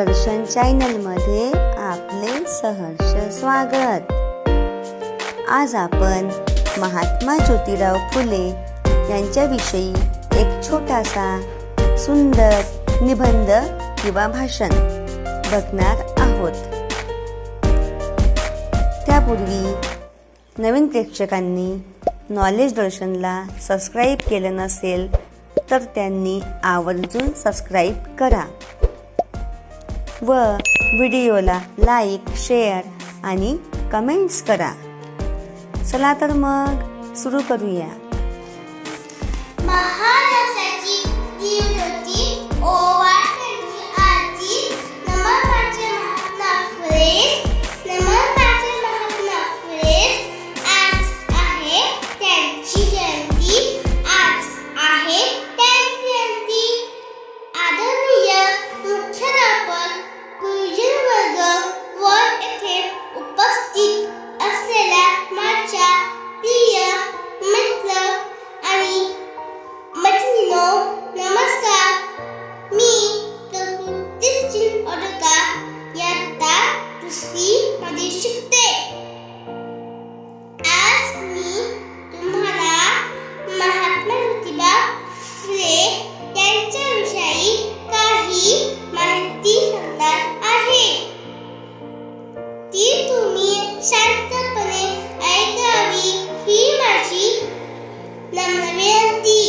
दर्शन चॅनलमध्ये आपले सहर्ष स्वागत। आज आपण महात्मा ज्योतिराव फुले यांच्याविषयी एक छोटासा सुंदर निबंध किंवा भाषण बघणार आहोत। त्यापूर्वी नवीन प्रेक्षकांनी नॉलेज दर्शनला सबस्क्राईब केलं नसेल तर त्यांनी आवर्जून सबस्क्राईब करा व व्हिडिओला लाईक, शेअर आणि कमेंट्स करा। चला तर मग सुरू करूया। महाराष्ट्राची देवदत्ती ओवाळणी आजी नमन पाचे महात्मा फुले, नमन पाचे महात्मा फुले। आज आहे त्यांची जयंती, आज आहे त्यांची जयंती। आदरणीय मुख्याध्यापक, गुरुजन वर्ग व येथे उपस्थित असलेल्या माझ्या प्रिय मित्र आणि मैत्रिणींनो, नमस्कार। मी तिरुचिन ओडका इयत्ता दुसरी मध्ये शिकते। आज मी तुम्हाला महात्मा ज्योतिबा फुले यांच्याविषयी काही माहिती सांगणार आहे। ती तुम्ही शांतपणे ऐकावी ही माझी नम्र विनंती।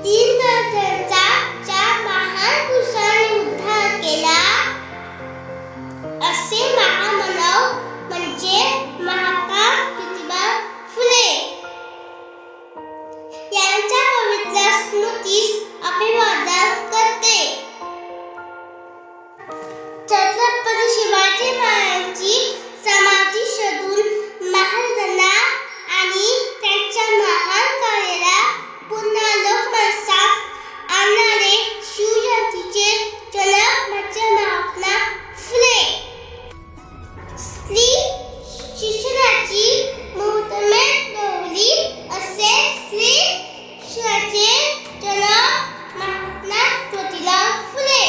दीनदयाळांचा ज्या महान पुरुषाने उद्धार केला असे महामानव म्हणजे महात्मा ज्योतिबा फुले यांच्या पवित्र स्मृतीस अभिवादन करते। छत्रपती शिवाजी महाराजांची समाधी शोधून महाराजांना आणि त्यांच्या महान कार्याला पुन्हा लोकमानसात आणणारे शिवजयंतीचे जनक म्हणजे महात्मा फुले। स्त्री शिक्षणाची मुहूर्तमेढ रोवली असे स्त्री शिक्षणाचे जनक महात्मा ज्योतिराव फुले।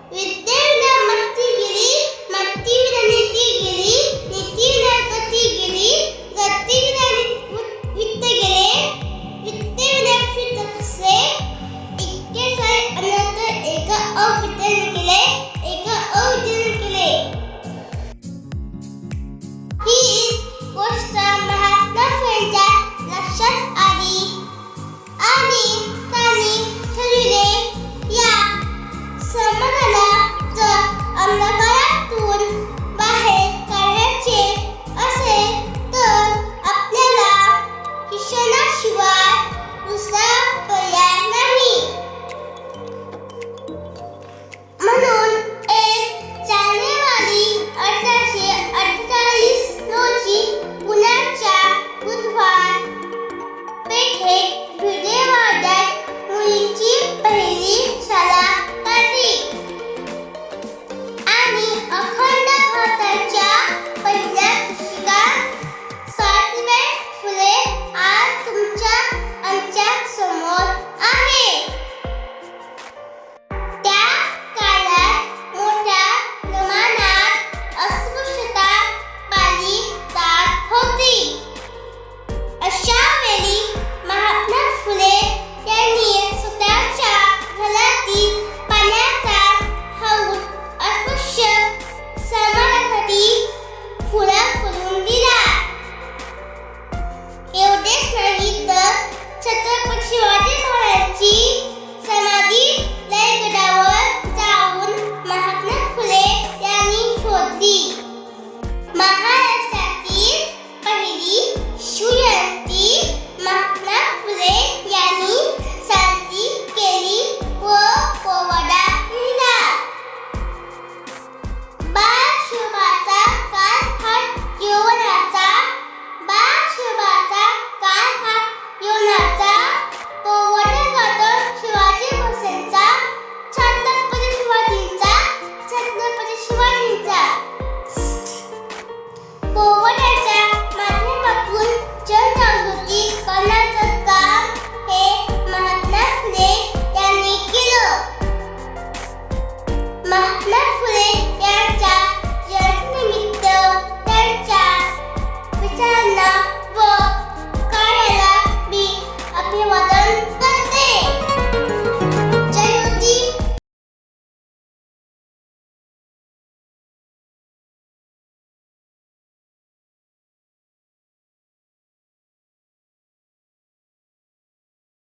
विद्येविना मती गेली, मतीविना नीती गेली, नीतीविना गती गेली, गतीविना वित्त गेले, वित्तविना क्षित कसे, इतके सारे अनंत एक अद्वितीय